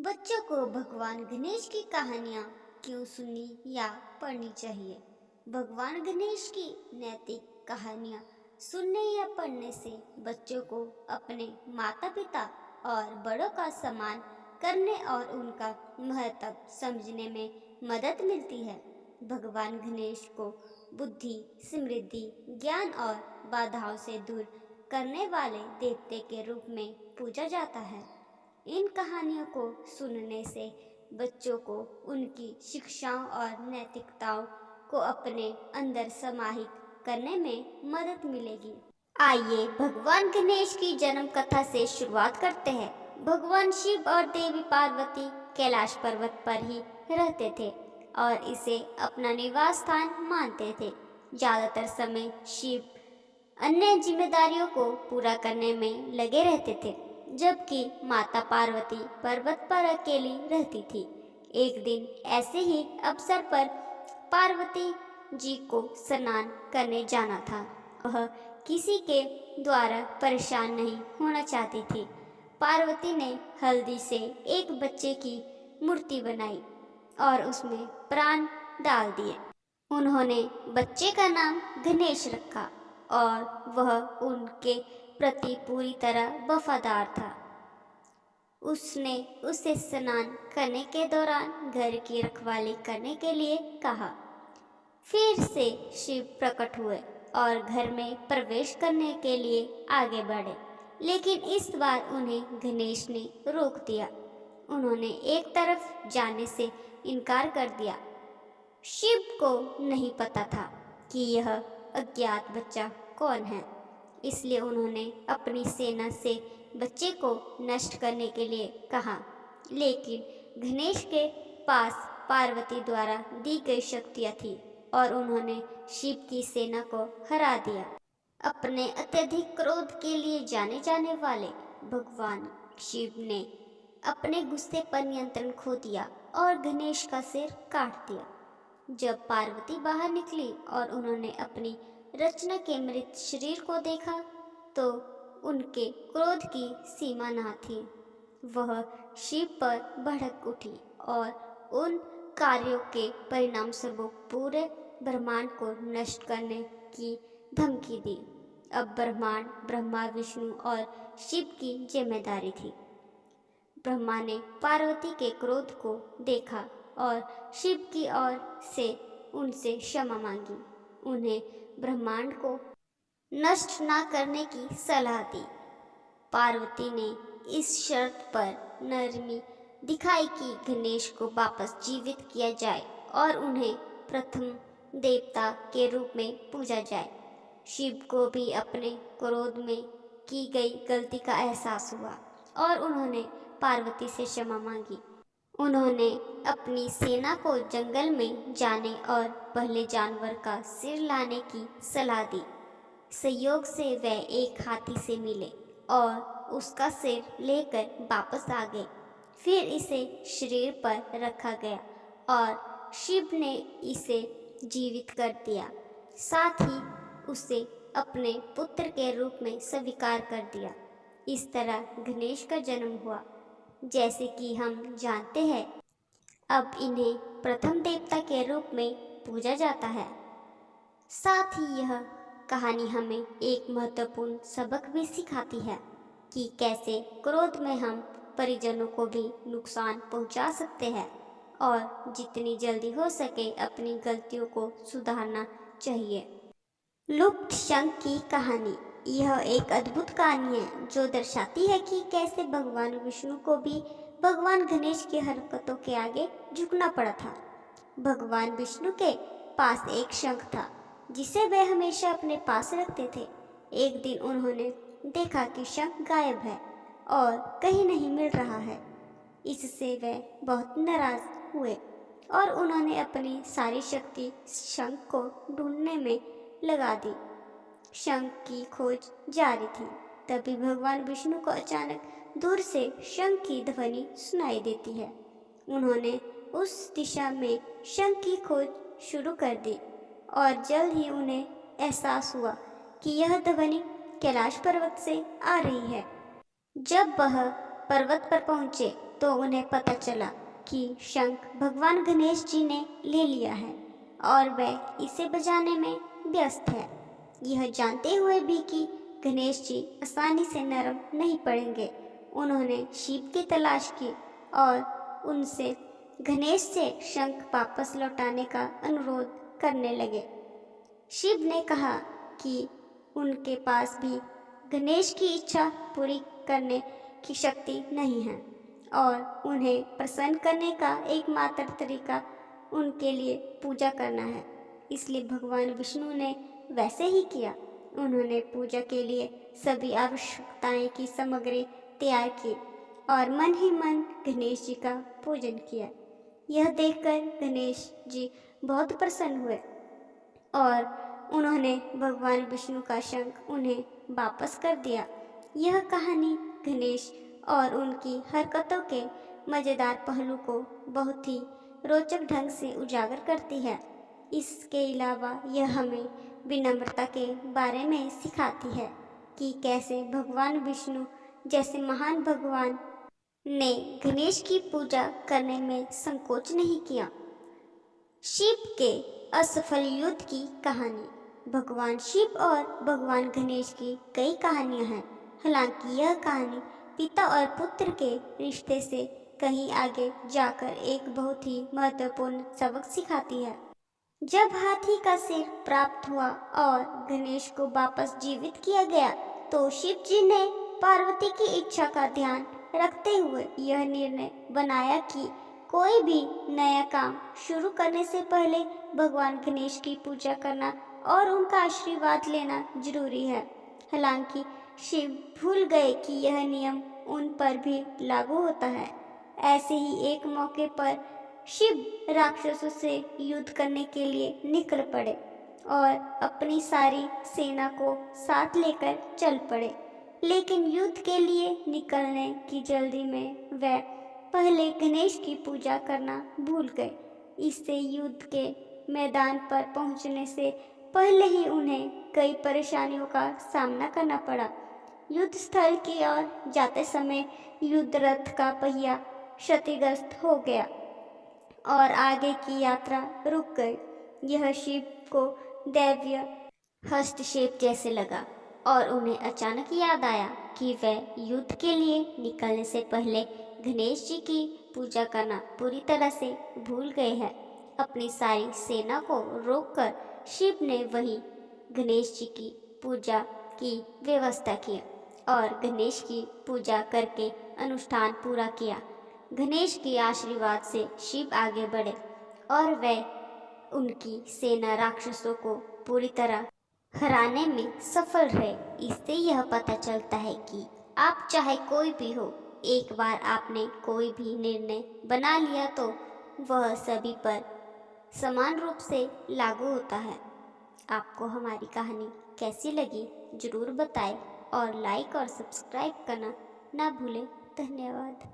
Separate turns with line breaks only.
बच्चों को भगवान गणेश की कहानियाँ क्यों सुननी या पढ़नी चाहिए? भगवान गणेश की नैतिक कहानियाँ सुनने या पढ़ने से बच्चों को अपने माता पिता और बड़ों का सम्मान करने और उनका महत्व समझने में मदद मिलती है। भगवान गणेश को बुद्धि, समृद्धि, ज्ञान और बाधाओं से दूर करने वाले देवते के रूप में पूजा जाता है। इन कहानियों को सुनने से बच्चों को उनकी शिक्षाओं और नैतिकताओं को अपने अंदर समाहित करने में मदद मिलेगी। आइए भगवान गणेश की जन्म कथा से शुरुआत करते हैं। भगवान शिव और देवी पार्वती कैलाश पर्वत पर ही रहते थे और इसे अपना निवास स्थान मानते थे। ज्यादातर समय शिव अन्य जिम्मेदारियों को पूरा करने में लगे रहते थे, जबकि माता पार्वती पर्वत पर अकेली रहती थी। एक दिन ऐसे ही अवसर पर पार्वती जी को स्नान करने जाना था। वह किसी के द्वारा परेशान नहीं होना चाहती थी। पार्वती ने हल्दी से एक बच्चे की मूर्ति बनाई और उसमें प्राण डाल दिए। उन्होंने बच्चे का नाम गणेश रखा और वह उनके प्रति पूरी तरह वफादार था। उसने उसे स्नान करने के दौरान घर की रखवाली करने के लिए कहा। फिर से शिव प्रकट हुए और घर में प्रवेश करने के लिए आगे बढ़े, लेकिन इस बार उन्हें गणेश ने रोक दिया। उन्होंने एक तरफ जाने से इनकार कर दिया। शिव को नहीं पता था कि यह अज्ञात बच्चा कौन है, इसलिए उन्होंने अपनी सेना से बच्चे को नष्ट करने के लिए कहा। लेकिन गणेश के पास पार्वती द्वारा दी गई शक्तियाँ थी और उन्होंने शिव की सेना को हरा दिया। अपने अत्यधिक क्रोध के लिए जाने जाने वाले भगवान शिव ने अपने गुस्से पर नियंत्रण खो दिया और गणेश का सिर काट दिया। जब पार्वती बाहर निकली और उन्होंने अपनी रचना के मृत शरीर को देखा तो उनके क्रोध की सीमा न थी। वह शिव पर भड़क उठी और उन कार्यों के परिणाम स्वरूप पूरे ब्रह्मांड को नष्ट करने की धमकी दी। अब ब्रह्मांड ब्रह्मा, विष्णु और शिव की जिम्मेदारी थी। ब्रह्मा ने पार्वती के क्रोध को देखा और शिव की ओर से उनसे क्षमा मांगी। उन्हें ब्रह्मांड को नष्ट न करने की सलाह दी। पार्वती ने इस शर्त पर नरमी दिखाई कि गणेश को वापस जीवित किया जाए और उन्हें प्रथम देवता के रूप में पूजा जाए। शिव को भी अपने क्रोध में की गई गलती का एहसास हुआ और उन्होंने पार्वती से क्षमा मांगी। उन्होंने अपनी सेना को जंगल में जाने और पहले जानवर का सिर लाने की सलाह दी। संयोग से वे एक हाथी से मिले और उसका सिर लेकर वापस आ गए। फिर इसे शरीर पर रखा गया और शिव ने इसे जीवित कर दिया। साथ ही उसे अपने पुत्र के रूप में स्वीकार कर दिया। इस तरह गणेश का जन्म हुआ। जैसे कि हम जानते हैं, अब इन्हें प्रथम देवता के रूप में पूजा जाता है। साथ ही यह कहानी हमें एक महत्वपूर्ण सबक भी सिखाती है कि कैसे क्रोध में हम परिजनों को भी नुकसान पहुंचा सकते हैं और जितनी जल्दी हो सके अपनी गलतियों को सुधारना चाहिए। लुप्त शंख की कहानी। यह एक अद्भुत कहानी है जो दर्शाती है कि कैसे भगवान विष्णु को भी भगवान गणेश की हरकतों के आगे झुकना पड़ा था। भगवान विष्णु के पास एक शंख था जिसे वे हमेशा अपने पास रखते थे। एक दिन उन्होंने देखा कि शंख गायब है और कहीं नहीं मिल रहा है। इससे वे बहुत नाराज हुए और उन्होंने अपनी सारी शक्ति शंख को ढूंढने में लगा दी। शंख की खोज जारी थी। तभी भगवान विष्णु को अचानक दूर से शंख की ध्वनि सुनाई देती है। उन्होंने उस दिशा में शंख की खोज शुरू कर दी और जल्द ही उन्हें एहसास हुआ कि यह ध्वनि कैलाश पर्वत से आ रही है। जब वह पर्वत पर पहुंचे तो उन्हें पता चला कि शंख भगवान गणेश जी ने ले लिया है और वह इसे बजाने में व्यस्त है। यह जानते हुए भी कि गणेश जी आसानी से नरम नहीं पड़ेंगे, उन्होंने शिव की तलाश की और उनसे गणेश से शंख वापस लौटाने का अनुरोध करने लगे। शिव ने कहा कि उनके पास भी गणेश की इच्छा पूरी करने की शक्ति नहीं है और उन्हें प्रसन्न करने का एकमात्र तरीका उनके लिए पूजा करना है। इसलिए भगवान विष्णु ने वैसे ही किया। उन्होंने पूजा के लिए सभी आवश्यकताएं की सामग्री तैयार की और मन ही मन गणेश जी का पूजन किया। यह देखकर गणेश जी बहुत प्रसन्न हुए और उन्होंने भगवान विष्णु का शंख उन्हें वापस कर दिया। यह कहानी गणेश और उनकी हरकतों के मज़ेदार पहलू को बहुत ही रोचक ढंग से उजागर करती है। इसके अलावा यह हमें विनम्रता के बारे में सिखाती है कि कैसे भगवान विष्णु जैसे महान भगवान ने गणेश की पूजा करने में संकोच नहीं किया। शिव के असफल युद्ध की कहानी। भगवान शिव और भगवान गणेश की कई कहानियां हैं। हालांकि यह कहानी पिता और पुत्र के रिश्ते से कहीं आगे जाकर एक बहुत ही महत्वपूर्ण सबक सिखाती है। जब हाथी का सिर प्राप्त हुआ और गणेश को वापस जीवित किया गया तो शिव जी ने पार्वती की इच्छा का ध्यान रखते हुए यह निर्णय बनाया कि कोई भी नया काम शुरू करने से पहले भगवान गणेश की पूजा करना और उनका आशीर्वाद लेना जरूरी है। हालांकि शिव भूल गए कि यह नियम उन पर भी लागू होता है। ऐसे ही एक मौके पर शिव राक्षसों से युद्ध करने के लिए निकल पड़े और अपनी सारी सेना को साथ लेकर चल पड़े। लेकिन युद्ध के लिए निकलने की जल्दी में वह पहले गणेश की पूजा करना भूल गए। इससे युद्ध के मैदान पर पहुंचने से पहले ही उन्हें कई परेशानियों का सामना करना पड़ा। युद्ध स्थल की ओर जाते समय युद्ध रथ का पहिया क्षतिग्रस्त हो गया और आगे की यात्रा रुक गई। यह शिव को दैवीय हस्तक्षेप जैसे लगा और उन्हें अचानक याद आया कि वह युद्ध के लिए निकलने से पहले गणेश जी की पूजा करना पूरी तरह से भूल गए हैं। अपनी सारी सेना को रोककर शिव ने वहीं गणेश जी की पूजा की व्यवस्था की और गणेश की पूजा करके अनुष्ठान पूरा किया। गणेश के आशीर्वाद से शिव आगे बढ़े और वह उनकी सेना राक्षसों को पूरी तरह हराने में सफल रहे। इससे यह पता चलता है कि आप चाहे कोई भी हो, एक बार आपने कोई भी निर्णय बना लिया तो वह सभी पर समान रूप से लागू होता है। आपको हमारी कहानी कैसी लगी जरूर बताएं और लाइक और सब्सक्राइब करना ना भूलें। धन्यवाद।